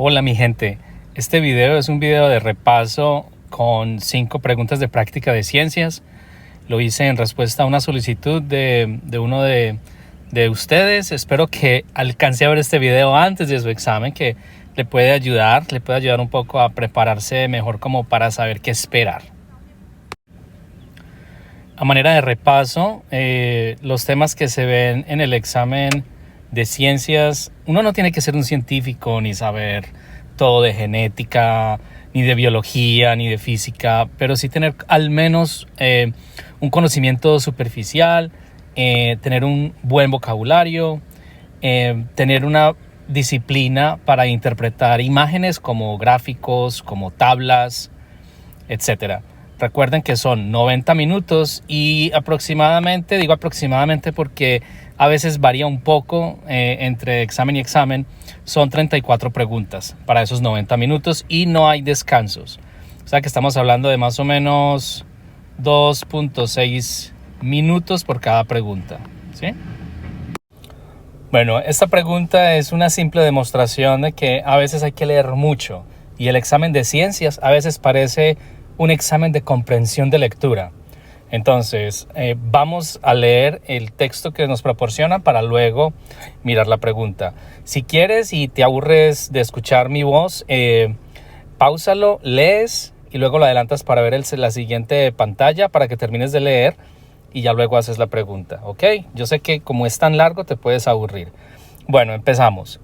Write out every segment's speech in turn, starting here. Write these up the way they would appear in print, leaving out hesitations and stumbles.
Hola mi gente, este video es un video de repaso con 5 preguntas de práctica de ciencias. Lo hice en respuesta a una solicitud de uno de ustedes. Espero que alcance a ver este video antes de su examen, que le puede ayudar un poco a prepararse mejor como para saber qué esperar. A manera de repaso, los temas que se ven en el examen de ciencias, uno no tiene que ser un científico ni saber todo de genética, ni de biología, ni de física, pero sí tener al menos un conocimiento superficial, tener un buen vocabulario, tener una disciplina para interpretar imágenes como gráficos, como tablas, etcétera. Recuerden que son 90 minutos y aproximadamente, digo aproximadamente porque a veces varía un poco entre examen y examen, son 34 preguntas para esos 90 minutos y no hay descansos. O sea que estamos hablando de más o menos 2.6 minutos por cada pregunta, ¿sí? Bueno, esta pregunta es una simple demostración de que a veces hay que leer mucho y el examen de ciencias a veces parece un examen de comprensión de lectura. Entonces, vamos a leer el texto que nos proporciona para luego mirar la pregunta. Si quieres y te aburres de escuchar mi voz, páusalo, lees y luego lo adelantas para ver la siguiente pantalla para que termines de leer y ya luego haces la pregunta, ¿ok? Yo sé que como es tan largo te puedes aburrir. Bueno, empezamos.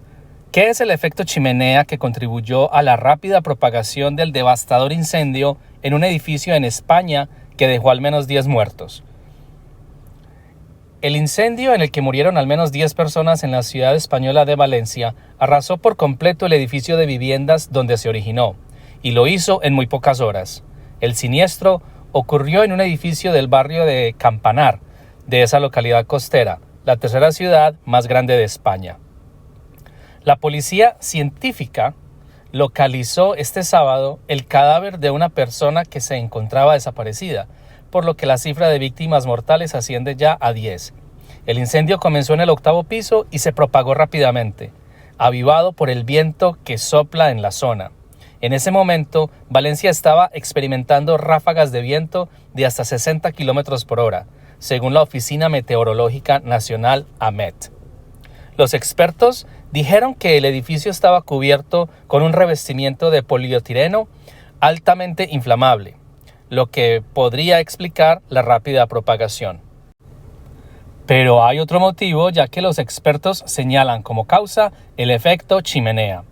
¿Qué es el efecto chimenea que contribuyó a la rápida propagación del devastador incendio en un edificio en España que dejó al menos 10 muertos? El incendio, en el que murieron al menos 10 personas en la ciudad española de Valencia, arrasó por completo el edificio de viviendas donde se originó, y lo hizo en muy pocas horas. El siniestro ocurrió en un edificio del barrio de Campanar, de esa localidad costera, la tercera ciudad más grande de España. La policía científica localizó este sábado el cadáver de una persona que se encontraba desaparecida, por lo que la cifra de víctimas mortales asciende ya a 10. El incendio comenzó en el 8º piso y se propagó rápidamente, avivado por el viento que sopla en la zona. En ese momento, Valencia estaba experimentando ráfagas de viento de hasta 60 kilómetros por hora, según la Oficina Meteorológica Nacional AMET. Los expertos dijeron que el edificio estaba cubierto con un revestimiento de polietileno altamente inflamable, lo que podría explicar la rápida propagación. Pero hay otro motivo, ya que los expertos señalan como causa el efecto chimenea.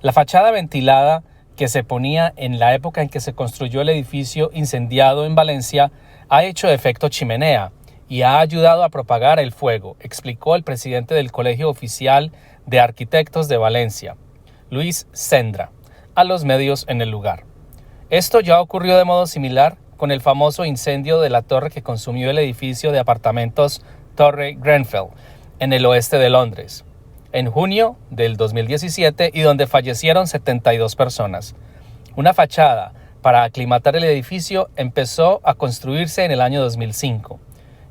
La fachada ventilada que se ponía en la época en que se construyó el edificio incendiado en Valencia ha hecho efecto chimenea y ha ayudado a propagar el fuego, explicó el presidente del Colegio Oficial de Arquitectos de Valencia, Luis Sendra, a los medios en el lugar. Esto ya ocurrió de modo similar con el famoso incendio de la torre que consumió el edificio de apartamentos Torre Grenfell, en el oeste de Londres, en junio del 2017 y donde fallecieron 72 personas. Una fachada para aclimatar el edificio empezó a construirse en el año 2005.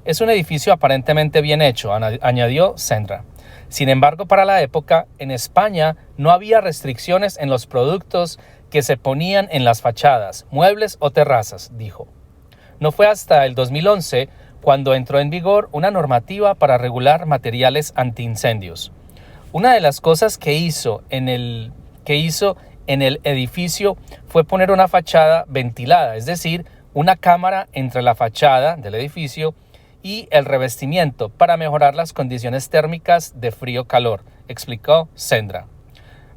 Es un edificio aparentemente bien hecho, añadió Sendra. Sin embargo, para la época, en España no había restricciones en los productos que se ponían en las fachadas, muebles o terrazas, dijo. No fue hasta el 2011 cuando entró en vigor una normativa para regular materiales antiincendios. Una de las cosas que hizo en el edificio fue poner una fachada ventilada, es decir, una cámara entre la fachada del edificio y el revestimiento para mejorar las condiciones térmicas de frío-calor, explicó Sendra.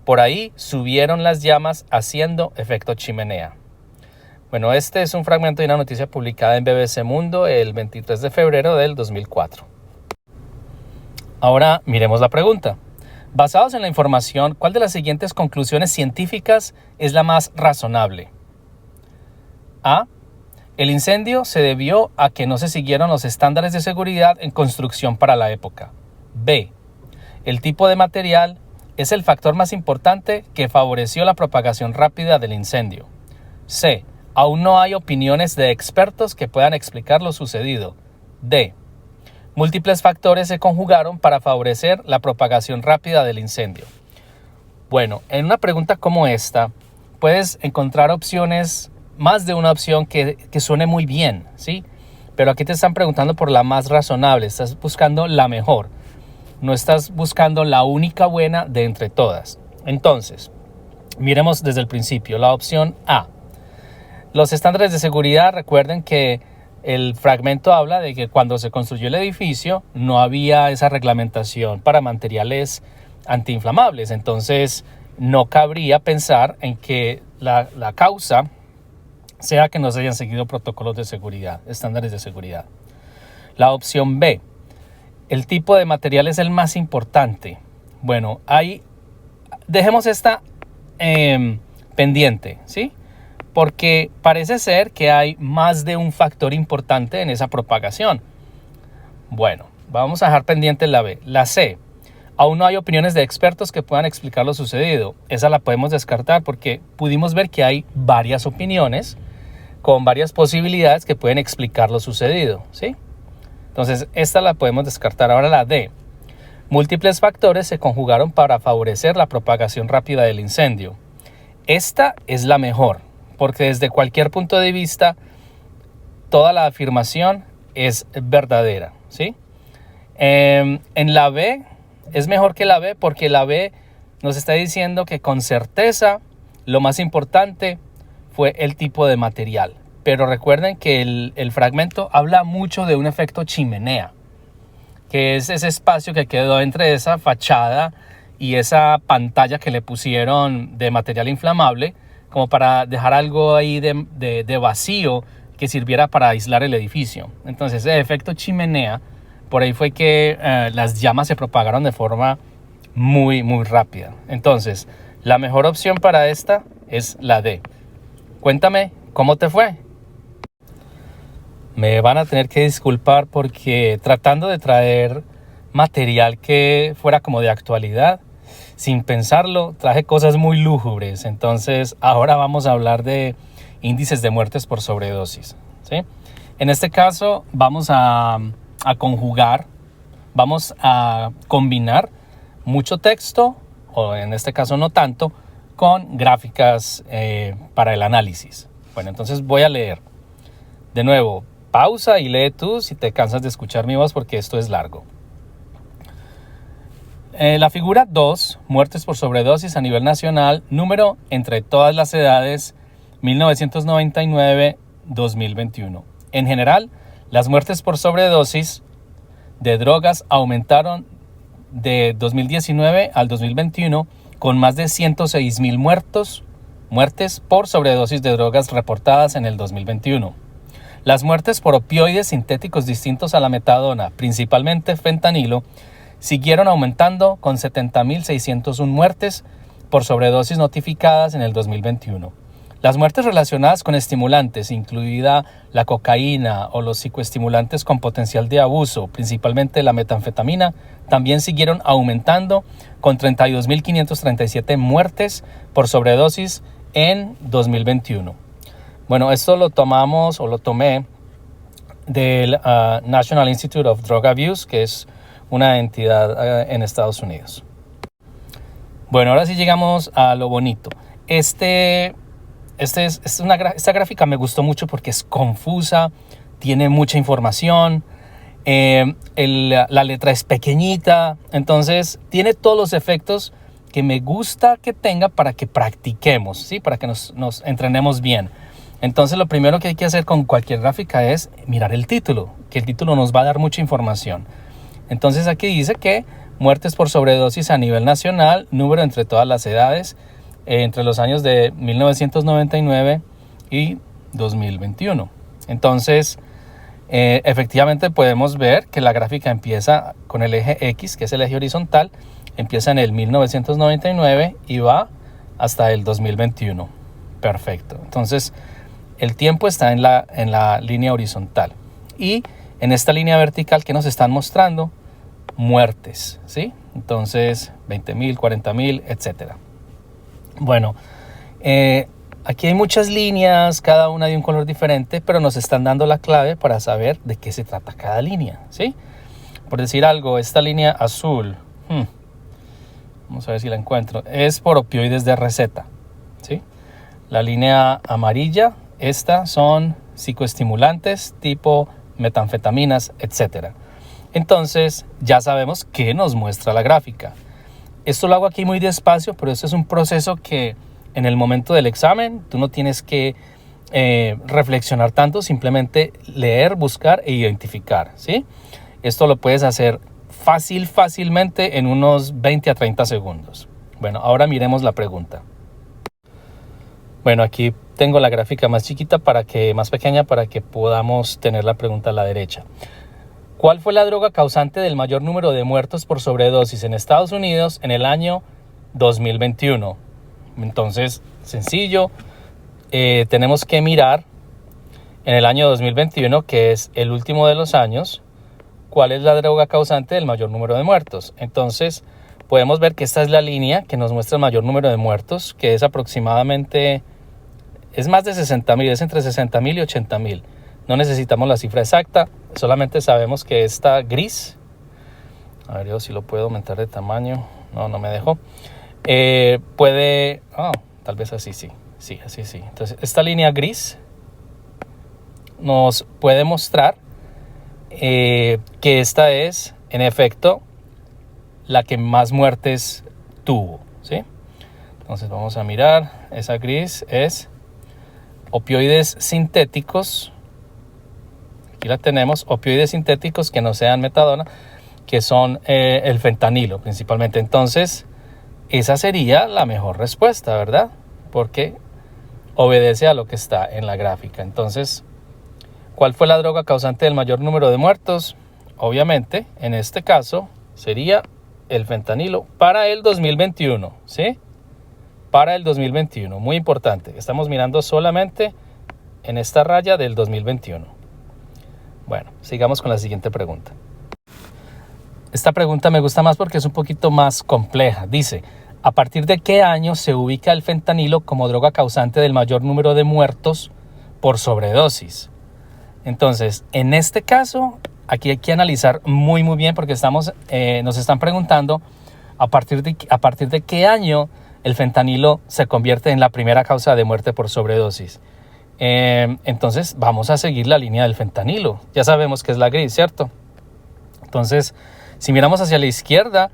Por ahí subieron las llamas haciendo efecto chimenea. Bueno, este es un fragmento de una noticia publicada en BBC Mundo el 23 de febrero del 2004. Ahora miremos la pregunta. Basados en la información, ¿cuál de las siguientes conclusiones científicas es la más razonable? A. El incendio se debió a que no se siguieron los estándares de seguridad en construcción para la época. B. El tipo de material es el factor más importante que favoreció la propagación rápida del incendio. C. Aún no hay opiniones de expertos que puedan explicar lo sucedido. D. Múltiples factores se conjugaron para favorecer la propagación rápida del incendio. Bueno, en una pregunta como esta, puedes encontrar opciones, más de una opción que suene muy bien, ¿sí? Pero aquí te están preguntando por la más razonable, estás buscando la mejor, no estás buscando la única buena de entre todas. Entonces, miremos desde el principio, la opción A. Los estándares de seguridad, recuerden que el fragmento habla de que cuando se construyó el edificio no había esa reglamentación para materiales antiinflamables, entonces no cabría pensar en que la causa sea que no se hayan seguido protocolos de seguridad, estándares de seguridad. La opción B, el tipo de material es el más importante. Bueno, ahí dejemos esta pendiente, ¿sí? Porque parece ser que hay más de un factor importante en esa propagación. Bueno, vamos a dejar pendiente la B. La C, aún no hay opiniones de expertos que puedan explicar lo sucedido. Esa la podemos descartar porque pudimos ver que hay varias opiniones con varias posibilidades que pueden explicar lo sucedido, ¿sí? Entonces, esta la podemos descartar. Ahora la D. Múltiples factores se conjugaron para favorecer la propagación rápida del incendio. Esta es la mejor, porque desde cualquier punto de vista, toda la afirmación es verdadera, ¿sí? En la B, es mejor que la B, porque la B nos está diciendo que con certeza lo más importante fue el tipo de material. Pero recuerden que el fragmento habla mucho de un efecto chimenea, que es ese espacio que quedó entre esa fachada y esa pantalla que le pusieron de material inflamable, como para dejar algo ahí de vacío que sirviera para aislar el edificio. Entonces ese efecto chimenea, por ahí fue que las llamas se propagaron de forma muy, muy rápida. Entonces, la mejor opción para esta es la D. Cuéntame, ¿cómo te fue? Me van a tener que disculpar porque tratando de traer material que fuera como de actualidad, sin pensarlo, traje cosas muy lúgubres. Entonces, ahora vamos a hablar de índices de muertes por sobredosis, ¿sí? En este caso, vamos a conjugar, vamos a combinar mucho texto, o en este caso no tanto, con gráficas para el análisis. Bueno, entonces voy a leer. De nuevo, pausa y lee tú si te cansas de escuchar mi voz porque esto es largo. La figura 2, muertes por sobredosis a nivel nacional, número entre todas las edades, 1999-2021. En general, las muertes por sobredosis de drogas aumentaron de 2019 al 2021 con más de 106,000 muertes por sobredosis de drogas reportadas en el 2021. Las muertes por opioides sintéticos distintos a la metadona, principalmente fentanilo, siguieron aumentando con 70,601 muertes por sobredosis notificadas en el 2021. Las muertes relacionadas con estimulantes, incluida la cocaína o los psicoestimulantes con potencial de abuso, principalmente la metanfetamina, también siguieron aumentando con 32,537 muertes por sobredosis en 2021. Bueno, esto lo tomé del National Institute of Drug Abuse, que es una entidad en Estados Unidos. Bueno, ahora sí llegamos a lo bonito. Esta gráfica me gustó mucho porque es confusa, tiene mucha información, la letra es pequeñita, entonces tiene todos los efectos que me gusta que tenga para que practiquemos, ¿sí? Para que nos entrenemos bien. Entonces lo primero que hay que hacer con cualquier gráfica es mirar el título, que el título nos va a dar mucha información. Entonces aquí dice que muertes por sobredosis a nivel nacional, número entre todas las edades, entre los años de 1999 y 2021. Entonces, efectivamente podemos ver que la gráfica empieza con el eje X, que es el eje horizontal, empieza en el 1999 y va hasta el 2021. Perfecto. Entonces, el tiempo está en la línea horizontal. Y en esta línea vertical que nos están mostrando, muertes, ¿sí? Entonces, 20,000, 40,000, etcétera. Bueno, aquí hay muchas líneas, cada una de un color diferente, pero nos están dando la clave para saber de qué se trata cada línea, ¿sí? Por decir algo, esta línea azul, Vamos a ver si la encuentro. Es por opioides de receta, ¿sí? La línea amarilla, estas son psicoestimulantes tipo metanfetaminas, etc. Entonces ya sabemos qué nos muestra la gráfica. Esto lo hago aquí muy despacio, pero esto es un proceso que en el momento del examen tú no tienes que reflexionar tanto, simplemente leer, buscar e identificar, ¿sí? Esto lo puedes hacer fácilmente en unos 20 a 30 segundos. Bueno, ahora miremos la pregunta. Bueno, aquí tengo la gráfica más pequeña para que podamos tener la pregunta a la derecha. ¿Cuál fue la droga causante del mayor número de muertos por sobredosis en Estados Unidos en el año 2021? Entonces, sencillo, tenemos que mirar en el año 2021, que es el último de los años, cuál es la droga causante del mayor número de muertos. Entonces, podemos ver que esta es la línea que nos muestra el mayor número de muertos, que es aproximadamente, es más de 60,000, es entre 60,000 y 80,000. No necesitamos la cifra exacta, solamente sabemos que esta gris, a ver yo si lo puedo aumentar de tamaño, no me dejó, tal vez así sí, así sí. Entonces esta línea gris nos puede mostrar que esta es en efecto la que más muertes tuvo, ¿sí? Entonces vamos a mirar, esa gris es opioides sintéticos. Aquí la tenemos, opioides sintéticos que no sean metadona, que son el fentanilo principalmente. Entonces, esa sería la mejor respuesta, ¿verdad? Porque obedece a lo que está en la gráfica. Entonces, ¿cuál fue la droga causante del mayor número de muertos? Obviamente, en este caso, sería el fentanilo para el 2021, ¿sí? Para el 2021, muy importante. Estamos mirando solamente en esta raya del 2021. Bueno, sigamos con la siguiente pregunta. Esta pregunta me gusta más porque es un poquito más compleja. Dice, ¿a partir de qué año se ubica el fentanilo como droga causante del mayor número de muertos por sobredosis? Entonces, en este caso, aquí hay que analizar muy bien porque nos están preguntando a partir de qué año el fentanilo se convierte en la primera causa de muerte por sobredosis. Entonces vamos a seguir la línea del fentanilo. Ya sabemos que es la gris, ¿cierto? Entonces, si miramos hacia la izquierda,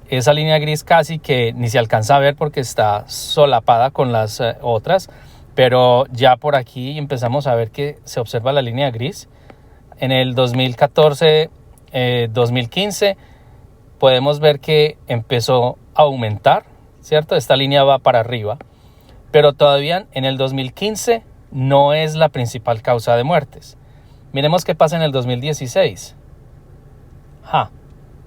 esa línea gris casi que ni se alcanza a ver porque está solapada con las otras, pero ya por aquí empezamos a ver que se observa la línea gris. En el 2014, 2015, podemos ver que empezó a aumentar, ¿cierto? Esta línea va para arriba, pero todavía en el 2015 no es la principal causa de muertes. Miremos qué pasa en el 2016.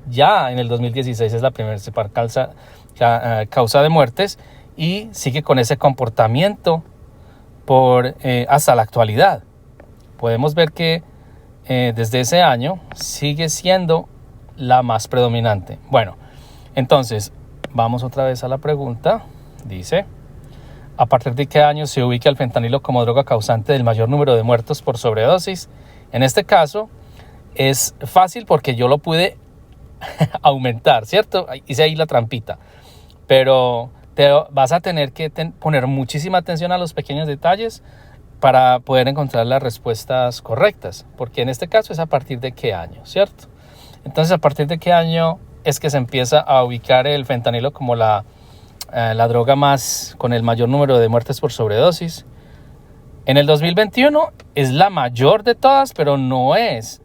Ya en el 2016 es la principal causa de muertes y sigue con ese comportamiento hasta la actualidad. Podemos ver que desde ese año sigue siendo la más predominante. Bueno, entonces vamos otra vez a la pregunta. Dice, ¿a partir de qué año se ubica el fentanilo como droga causante del mayor número de muertos por sobredosis? En este caso es fácil porque yo lo pude aumentar, ¿cierto? Hice ahí la trampita, pero vas a tener que poner muchísima atención a los pequeños detalles para poder encontrar las respuestas correctas, porque en este caso es a partir de qué año, ¿cierto? Entonces, ¿a partir de qué año es que se empieza a ubicar el fentanilo como la droga con el mayor número de muertes por sobredosis? En el 2021 es la mayor de todas, pero no es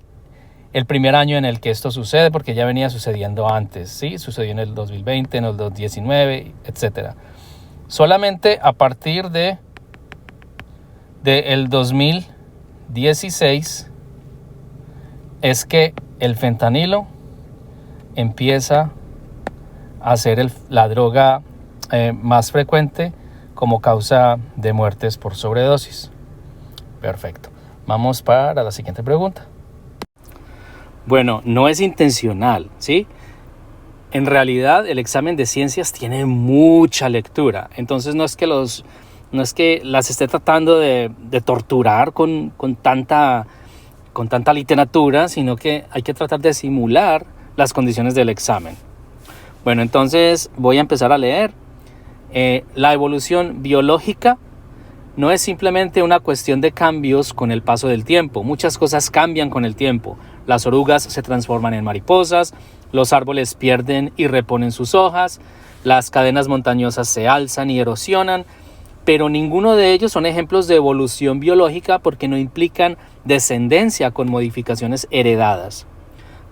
el primer año en el que esto sucede, porque ya venía sucediendo antes, ¿sí? Sucedió en el 2020, en el 2019, etc. Solamente a partir del 2016 es que el fentanilo empieza a ser la droga más frecuente como causa de muertes por sobredosis. Perfecto. Vamos para la siguiente pregunta. Bueno, no es intencional, ¿sí? En realidad el examen de ciencias tiene mucha lectura, entonces no es que las esté tratando de torturar con tanta literatura, sino que hay que tratar de simular las condiciones del examen. Bueno, entonces voy a empezar a leer. La evolución biológica no es simplemente una cuestión de cambios con el paso del tiempo. Muchas cosas cambian con el tiempo. Las orugas se transforman en mariposas, los árboles pierden y reponen sus hojas, las cadenas montañosas se alzan y erosionan, pero ninguno de ellos son ejemplos de evolución biológica porque no implican descendencia con modificaciones heredadas.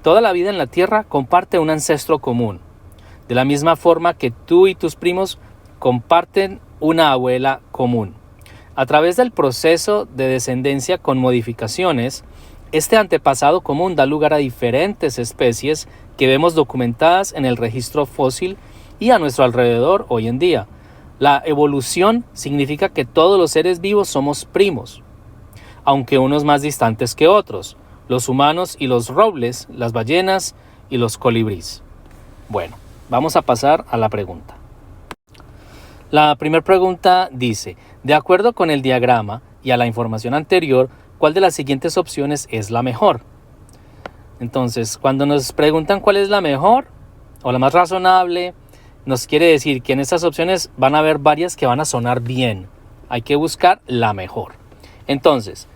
Toda la vida en la Tierra comparte un ancestro común, de la misma forma que tú y tus primos comparten una abuela común. A través del proceso de descendencia con modificaciones, este antepasado común da lugar a diferentes especies que vemos documentadas en el registro fósil y a nuestro alrededor hoy en día. La evolución significa que todos los seres vivos somos primos, aunque unos más distantes que otros, los humanos y los robles, las ballenas y los colibríes. Bueno, vamos a pasar a la pregunta. La primera pregunta dice, de acuerdo con el diagrama y a la información anterior, ¿cuál de las siguientes opciones es la mejor? Entonces, cuando nos preguntan cuál es la mejor o la más razonable, nos quiere decir que en estas opciones van a haber varias que van a sonar bien. Hay que buscar la mejor. Entonces,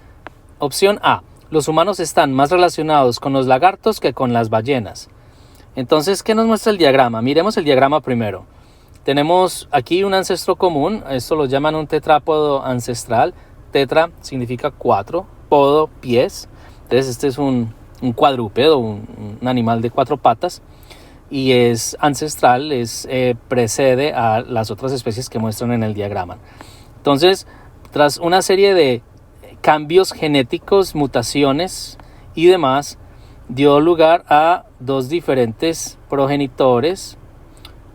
opción A, los humanos están más relacionados con los lagartos que con las ballenas. Entonces, ¿qué nos muestra el diagrama? Miremos el diagrama primero. Tenemos aquí un ancestro común, esto lo llaman un tetrápodo ancestral. Tetra significa 4, podo, pies. Entonces este es un cuadrúpedo, un animal de 4 patas. Y es ancestral, precede a las otras especies que muestran en el diagrama. Entonces, tras una serie de cambios genéticos, mutaciones y demás, dio lugar a 2 diferentes progenitores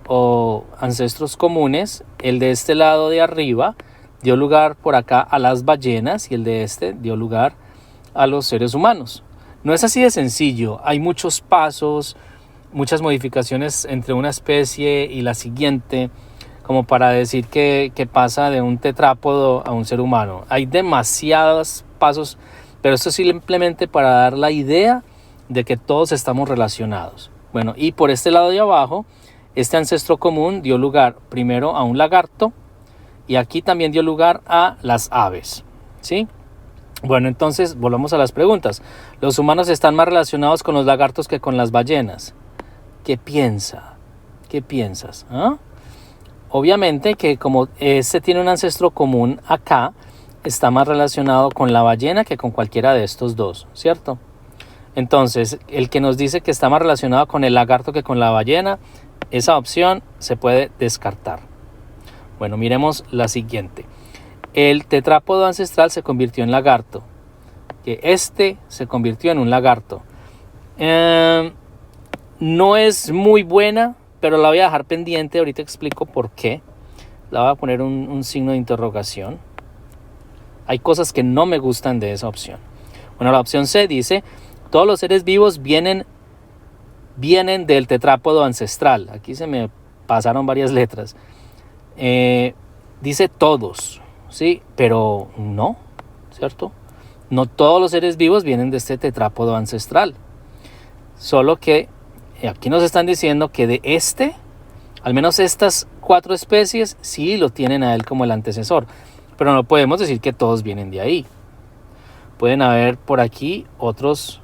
o ancestros comunes. El de este lado de arriba dio lugar por acá a las ballenas y el de este dio lugar a los seres humanos. No es así de sencillo, hay muchos pasos, muchas modificaciones entre una especie y la siguiente, como para decir que pasa de un tetrápodo a un ser humano. Hay demasiados pasos, pero esto es simplemente para dar la idea de que todos estamos relacionados. Bueno, y por este lado de abajo, este ancestro común dio lugar primero a un lagarto y aquí también dio lugar a las aves, ¿sí? Bueno, entonces volvamos a las preguntas. ¿Los humanos están más relacionados con los lagartos que con las ballenas? ¿Qué piensa? ¿Qué piensas? ¿Ah? Obviamente que como este tiene un ancestro común acá, está más relacionado con la ballena que con cualquiera de estos dos, ¿cierto? Entonces, el que nos dice que está más relacionado con el lagarto que con la ballena, esa opción se puede descartar. Bueno, miremos la siguiente. El tetrápodo ancestral se convirtió en lagarto. Que este se convirtió en un lagarto. No es muy buena, pero la voy a dejar pendiente. Ahorita explico por qué. La voy a poner un signo de interrogación. Hay cosas que no me gustan de esa opción. Bueno, la opción C dice, todos los seres vivos vienen del tetrápodo ancestral. Aquí se me pasaron varias letras. Dice todos, ¿sí? Pero no, ¿cierto? No todos los seres vivos vienen de este tetrápodo ancestral. Solo que aquí nos están diciendo que de al menos estas 4 especies sí lo tienen a él como el antecesor. Pero no podemos decir que todos vienen de ahí. Pueden haber por aquí otros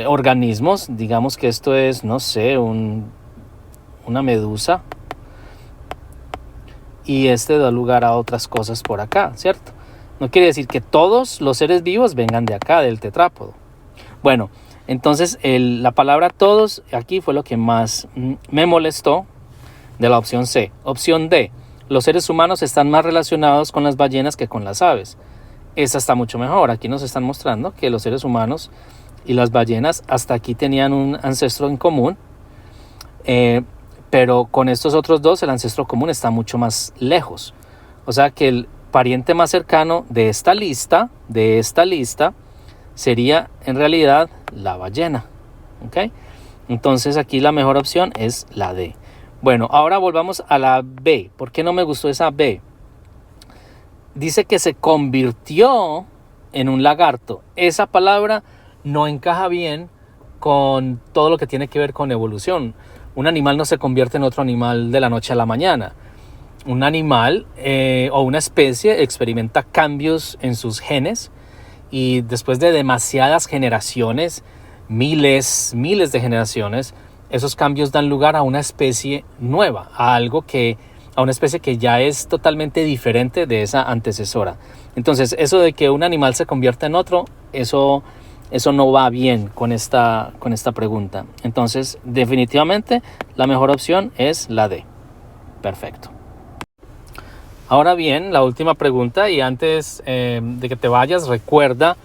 organismos. Digamos que esto es, no sé, una medusa. Y da lugar a otras cosas por acá, ¿cierto? No quiere decir que todos los seres vivos vengan de acá, del tetrápodo. Bueno, entonces la palabra todos aquí fue lo que más me molestó de la opción C. Opción D, los seres humanos están más relacionados con las ballenas que con las aves. Esa está mucho mejor. Aquí nos están mostrando que los seres humanos y las ballenas hasta aquí tenían un ancestro en común. Pero con estos otros dos el ancestro común está mucho más lejos. O sea que el pariente más cercano de esta lista sería en realidad la ballena. ¿Okay? Entonces aquí la mejor opción es la D. Bueno, ahora volvamos a la B. ¿Por qué no me gustó esa B? Dice que se convirtió en un lagarto. Esa palabra no encaja bien con todo lo que tiene que ver con evolución. Un animal no se convierte en otro animal de la noche a la mañana. Un animal o una especie experimenta cambios en sus genes y después de demasiadas generaciones, miles de generaciones, esos cambios dan lugar a una especie nueva, a una especie que ya es totalmente diferente de esa antecesora. Entonces, eso de que un animal se convierta en otro, eso no va bien con esta pregunta. Entonces, definitivamente, la mejor opción es la D. Perfecto. Ahora bien, la última pregunta, y antes de que te vayas, recuerda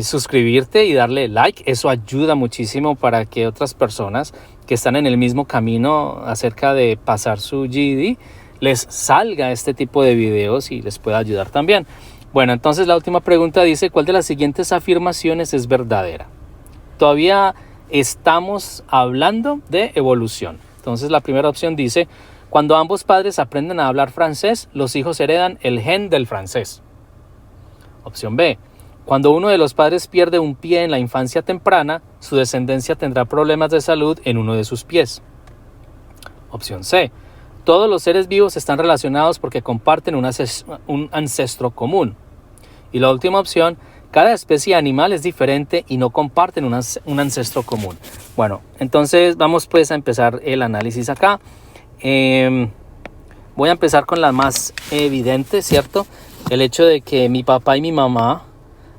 suscribirte y darle like. Eso ayuda muchísimo para que otras personas que están en el mismo camino acerca de pasar su GED les salga este tipo de videos y les pueda ayudar también. Bueno, entonces la última pregunta dice: ¿cuál de las siguientes afirmaciones es verdadera? Todavía estamos hablando de evolución. Entonces la primera opción dice: cuando ambos padres aprenden a hablar francés, los hijos heredan el gen del francés. Opción B: cuando uno de los padres pierde un pie en la infancia temprana, su descendencia tendrá problemas de salud en uno de sus pies. Opción C: todos los seres vivos están relacionados porque comparten un ancestro común. Y la última opción: cada especie animal es diferente y no comparten un ancestro común. Bueno, entonces vamos pues a empezar el análisis acá. Voy a empezar con la más evidente, ¿cierto? El hecho de que mi papá y mi mamá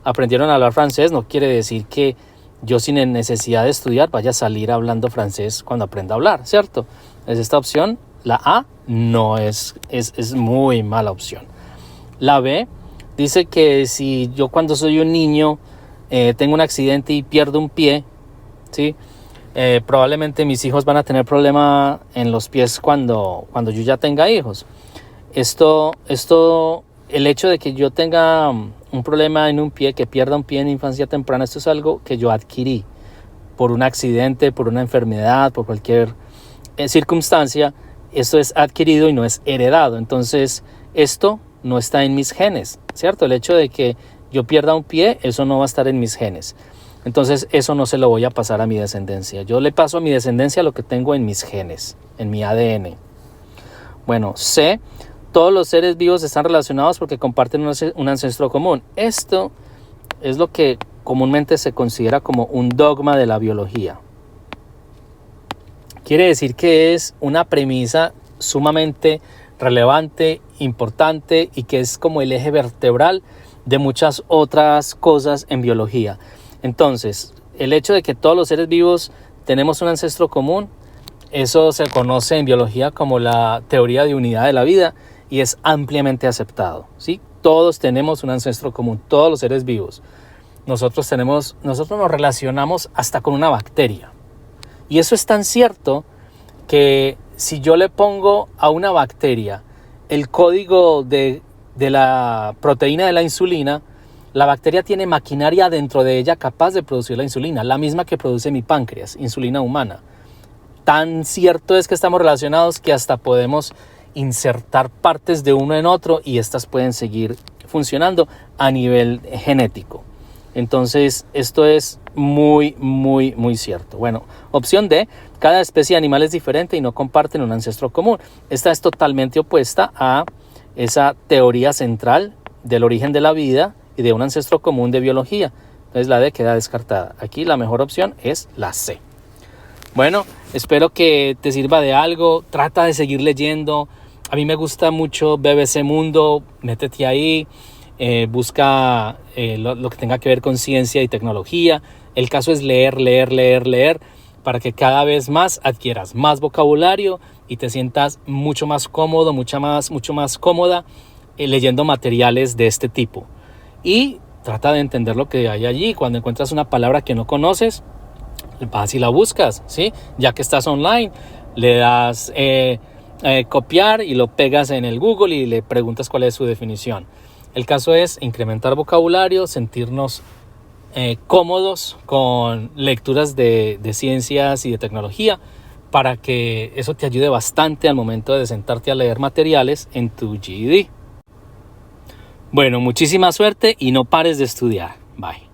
aprendieron a hablar francés no quiere decir que yo, sin necesidad de estudiar, vaya a salir hablando francés cuando aprenda a hablar, ¿cierto? Es esta opción, la A, no es muy mala opción. La B dice que si yo, cuando soy un niño, tengo un accidente y pierdo un pie, ¿sí? Probablemente mis hijos van a tener problema en los pies cuando yo ya tenga hijos. El hecho de que yo tenga un problema en un pie, que pierda un pie en infancia temprana, esto es algo que yo adquirí por un accidente, por una enfermedad, por cualquier circunstancia. Esto es adquirido y no es heredado. Entonces, esto no está en mis genes, ¿cierto? El hecho de que yo pierda un pie, eso no va a estar en mis genes. Entonces, eso no se lo voy a pasar a mi descendencia. Yo le paso a mi descendencia lo que tengo en mis genes, en mi ADN. Bueno, C: todos los seres vivos están relacionados porque comparten un ancestro común. Esto es lo que comúnmente se considera como un dogma de la biología. Quiere decir que es una premisa sumamente relevante, importante, y que es como el eje vertebral de muchas otras cosas en biología. Entonces, el hecho de que todos los seres vivos tenemos un ancestro común, eso se conoce en biología como la teoría de unidad de la vida y es ampliamente aceptado, ¿sí? Todos tenemos un ancestro común, todos los seres vivos. Nosotros nos relacionamos hasta con una bacteria. Y eso es tan cierto que si yo le pongo a una bacteria el código de la proteína de la insulina, la bacteria tiene maquinaria dentro de ella capaz de producir la insulina, la misma que produce mi páncreas, insulina humana. Tan cierto es que estamos relacionados que hasta podemos insertar partes de uno en otro y estas pueden seguir funcionando a nivel genético. Entonces, esto es muy cierto. Bueno, opción D: cada especie de animal es diferente y no comparten un ancestro común. Esta es totalmente opuesta a esa teoría central del origen de la vida y de un ancestro común de biología. Entonces la D queda descartada. Aquí la mejor opción es la C. Bueno, espero que te sirva de algo. Trata de seguir leyendo. A mí me gusta mucho BBC Mundo. Métete ahí. Busca lo que tenga que ver con ciencia y tecnología. El caso es leer para que cada vez más adquieras más vocabulario y te sientas mucho más cómodo, mucho más cómoda leyendo materiales de este tipo. Y trata de entender lo que hay allí. Cuando encuentras una palabra que no conoces, vas y la buscas, ¿sí? Ya que estás online, le das copiar y lo pegas en el Google y le preguntas cuál es su definición. El caso es incrementar vocabulario, sentirnos cómodos con lecturas de ciencias y de tecnología, para que eso te ayude bastante al momento de sentarte a leer materiales en tu GED. Bueno, muchísima suerte y no pares de estudiar. Bye.